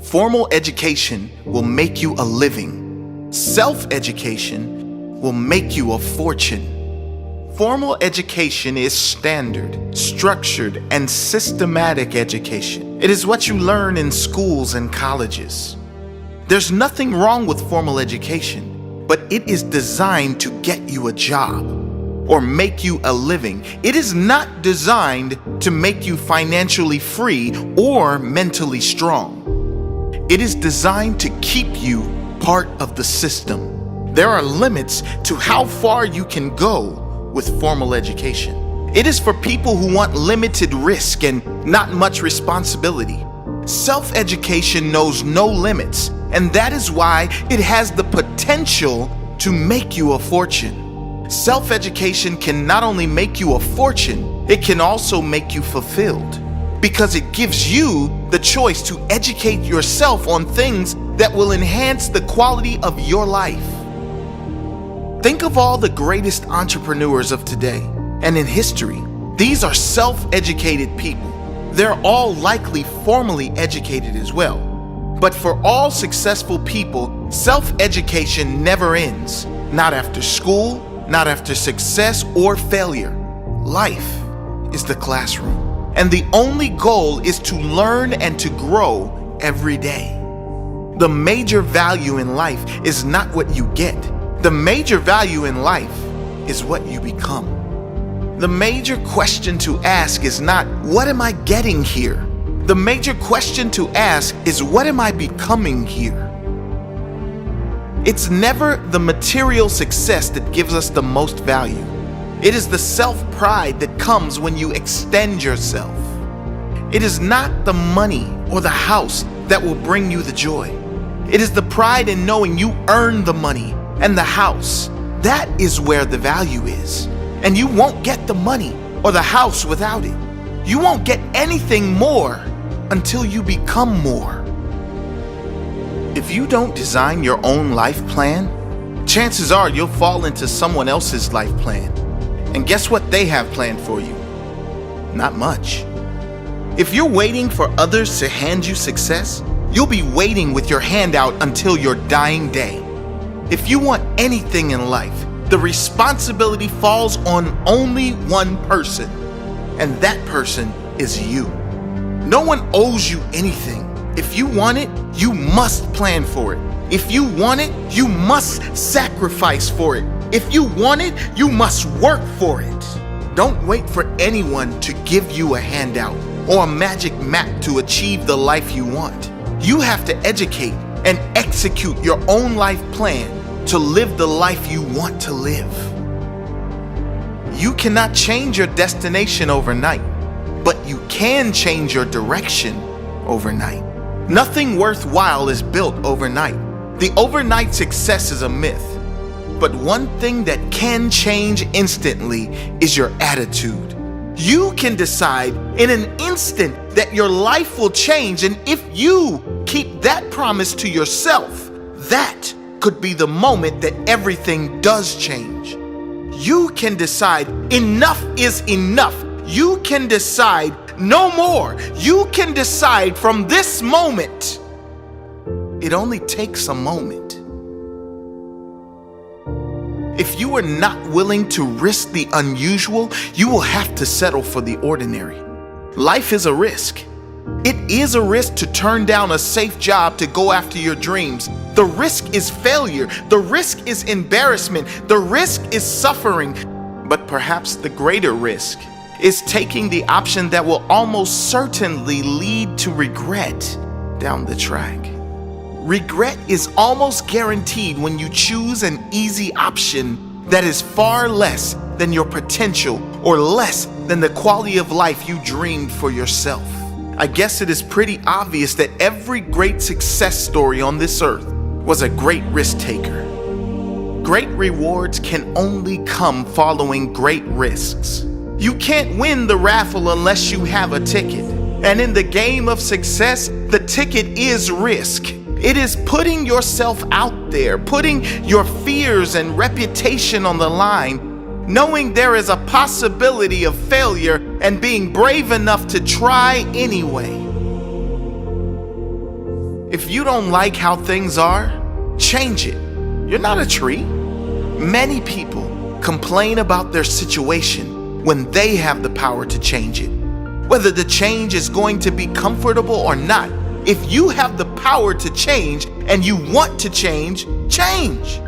Formal education will make you a living. Self-education will make you a fortune. Formal education is standard, structured, and systematic education. It is what you learn in schools and colleges. There's nothing wrong with formal education, but it is designed to get you a job or make you a living. It is not designed to make you financially free or mentally strong. It is designed to keep you part of the system. There are limits to how far you can go with formal education. It is for people who want limited risk and not much responsibility. Self-education knows no limits, and that is why it has the potential to make you a fortune. Self-education can not only make you a fortune, it can also make you fulfilled, because it gives you the choice to educate yourself on things that will enhance the quality of your life. Think of all the greatest entrepreneurs of today and in history. These are self-educated people. They're all likely formally educated as well. But for all successful people, self-education never ends. Not after school, not after success or failure. Life is the classroom, and the only goal is to learn and to grow every day. The major value in life is not what you get. The major value in life is what you become. The major question to ask is not, what am I getting here? The major question to ask is, what am I becoming here? It's never the material success that gives us the most value. It is the self-pride that comes when you extend yourself. It is not the money or the house that will bring you the joy. It is the pride in knowing you earned the money and the house. That is where the value is. And you won't get the money or the house without it. You won't get anything more until you become more. If you don't design your own life plan, chances are you'll fall into someone else's life plan. And guess what they have planned for you? Not much. If you're waiting for others to hand you success, you'll be waiting with your hand out until your dying day. If you want anything in life, the responsibility falls on only one person, and that person is you. No one owes you anything. If you want it, you must plan for it. If you want it, you must sacrifice for it. If you want it, you must work for it. Don't wait for anyone to give you a handout or a magic map to achieve the life you want. You have to educate and execute your own life plan to live the life you want to live. You cannot change your destination overnight, but you can change your direction overnight. Nothing worthwhile is built overnight. The overnight success is a myth. But one thing that can change instantly is your attitude. You can decide in an instant that your life will change, and if you keep that promise to yourself, that could be the moment that everything does change. You can decide enough is enough. You can decide no more. You can decide from this moment. It only takes a moment. If you are not willing to risk the unusual, you will have to settle for the ordinary. Life is a risk. It is a risk to turn down a safe job to go after your dreams. The risk is failure. The risk is embarrassment. The risk is suffering. But perhaps the greater risk is taking the option that will almost certainly lead to regret down the track. Regret is almost guaranteed when you choose an easy option that is far less than your potential or less than the quality of life you dreamed for yourself. I guess it is pretty obvious that every great success story on this earth was a great risk taker. Great rewards can only come following great risks. You can't win the raffle unless you have a ticket. And in the game of success, the ticket is risk. It is putting yourself out there, putting your fears and reputation on the line, knowing there is a possibility of failure and being brave enough to try anyway. If you don't like how things are, change it. You're not a tree. Many people complain about their situation when they have the power to change it. Whether the change is going to be comfortable or not, if you have the power to change and you want to change, change.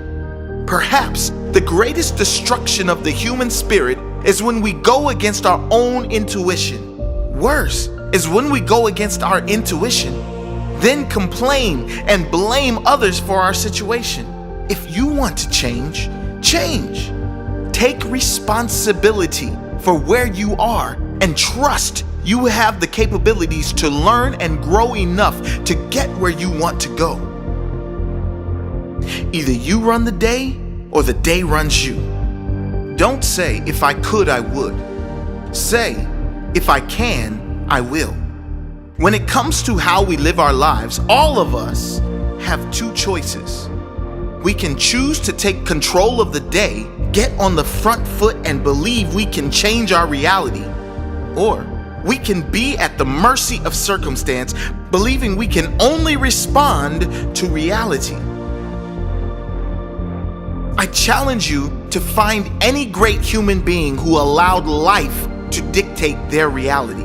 Perhaps the greatest destruction of the human spirit is when we go against our own intuition. Worse is when we go against our intuition, then complain and blame others for our situation. If you want to change, change. Take responsibility for where you are and trust you have the capabilities to learn and grow enough to get where you want to go. Either you run the day or the day runs you. Don't say, if I could, I would. Say, if I can, I will. When it comes to how we live our lives, all of us have two choices. We can choose to take control of the day, get on the front foot, and believe we can change our reality. Or we can be at the mercy of circumstance, believing we can only respond to reality. I challenge you to find any great human being who allowed life to dictate their reality.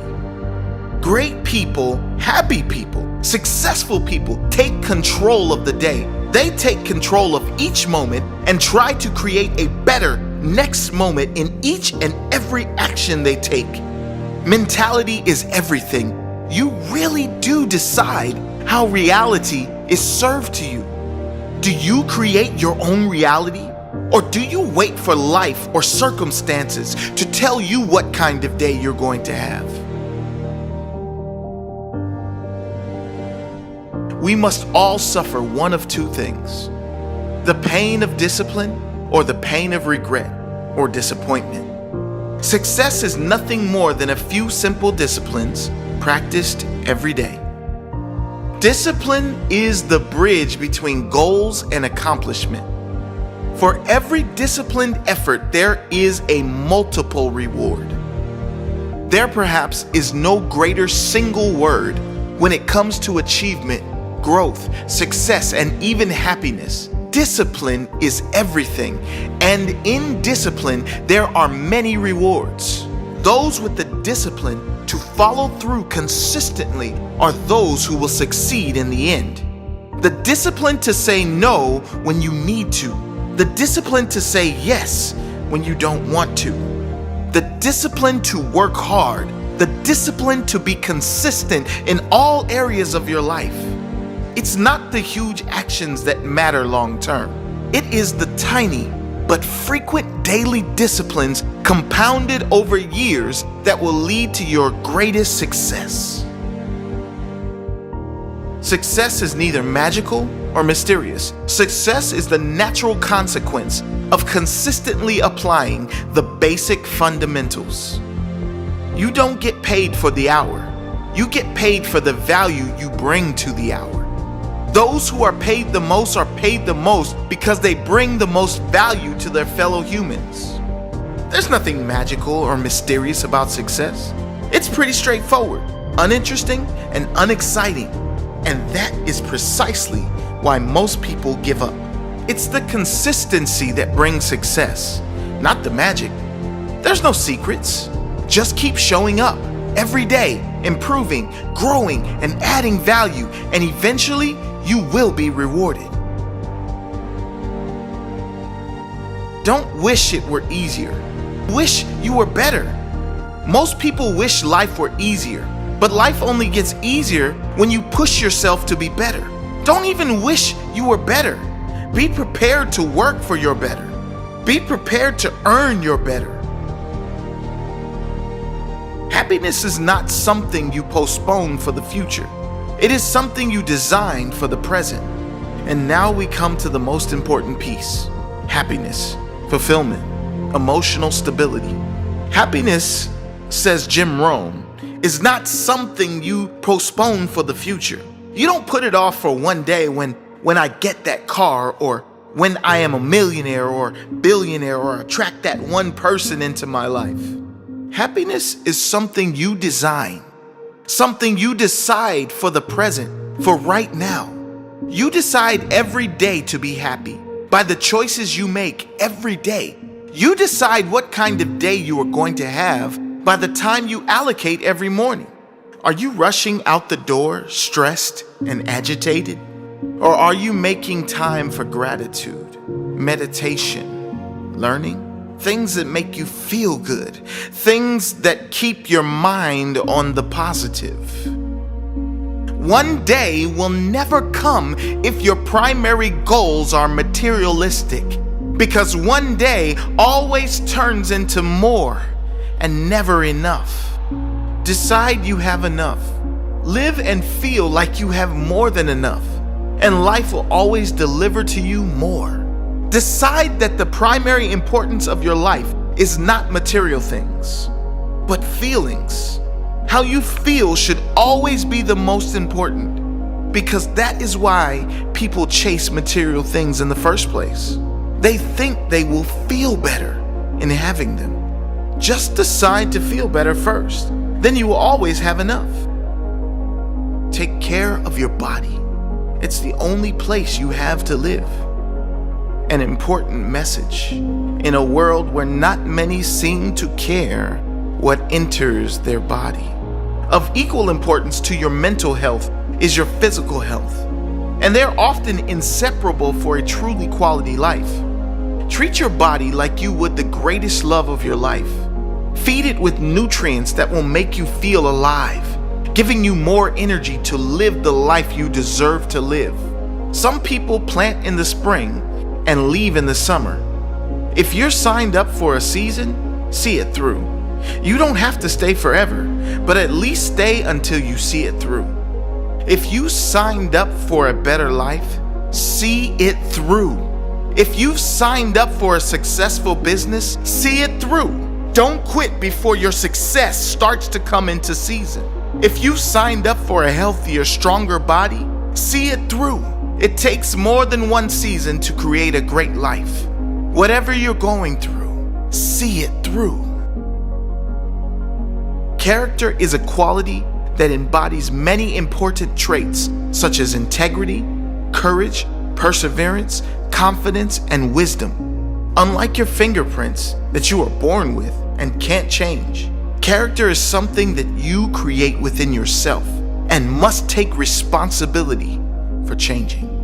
Great people, happy people, successful people take control of the day. They take control of each moment and try to create a better next moment in each and every action they take. Mentality is everything. You really do decide how reality is served to you. Do you create your own reality? Or do you wait for life or circumstances to tell you what kind of day you're going to have? We must all suffer one of two things: the pain of discipline or the pain of regret or disappointment. Success is nothing more than a few simple disciplines practiced every day. Discipline is the bridge between goals and accomplishment. For every disciplined effort, there is a multiple reward. There perhaps is no greater single word when it comes to achievement, growth, success, and even happiness. Discipline is everything, and in discipline, there are many rewards. Those with the discipline to follow through consistently are those who will succeed in the end. The discipline to say no when you need to. The discipline to say yes when you don't want to. The discipline to work hard. The discipline to be consistent in all areas of your life. It's not the huge actions that matter long term. It is the tiny but frequent daily disciplines compounded over years that will lead to your greatest success. Success is neither magical or mysterious. Success is the natural consequence of consistently applying the basic fundamentals. You don't get paid for the hour. You get paid for the value you bring to the hour. Those who are paid the most are paid the most because they bring the most value to their fellow humans. There's nothing magical or mysterious about success. It's pretty straightforward, uninteresting, and unexciting. And that is precisely why most people give up. It's the consistency that brings success, not the magic. There's no secrets. Just keep showing up every day, improving, growing, and adding value, and eventually you will be rewarded. Don't wish it were easier. Wish you were better. Most people wish life were easier, but life only gets easier when you push yourself to be better. Don't even wish you were better. Be prepared to work for your better. Be prepared to earn your better. Happiness is not something you postpone for the future. It is something you design for the present. And now we come to the most important piece: happiness, fulfillment, emotional stability. Happiness, says Jim Rohn, is not something you postpone for the future. You don't put it off for one day when I get that car, or when I am a millionaire or billionaire, or attract that one person into my life. Happiness is something you design, something you decide for the present. for right now. You decide every day to be happy by the choices you make every day. You decide what kind of day you are going to have by the time you allocate every morning. Are you rushing out the door stressed and agitated? Or are you making time for gratitude, meditation, learning? Things that make you feel good, things that keep your mind on the positive. One day will never come if your primary goals are materialistic, because one day always turns into more and never enough. Decide you have enough. Live and feel like you have more than enough, and life will always deliver to you more. Decide that the primary importance of your life is not material things, but feelings. How you feel should always be the most important, because that is why people chase material things in the first place. They think they will feel better in having them. Just decide to feel better first, then you will always have enough. Take care of your body. It's the only place you have to live. An important message in a world where not many seem to care what enters their body. Of equal importance to your mental health is your physical health, and they're often inseparable for a truly quality life. Treat your body like you would the greatest love of your life. Feed it with nutrients that will make you feel alive, giving you more energy to live the life you deserve to live. Some people plant in the spring and leave in the summer. If you're signed up for a season, see it through. You don't have to stay forever, but at least stay until you see it through. If you signed up for a better life, see it through. If you've signed up for a successful business, see it through. Don't quit before your success starts to come into season. If you signed up for a healthier, stronger body, see it through. It takes more than one season to create a great life. Whatever you're going through, see it through. Character is a quality that embodies many important traits such as integrity, courage, perseverance, confidence, and wisdom. Unlike your fingerprints that you are born with and can't change, character is something that you create within yourself and must take responsibility for changing.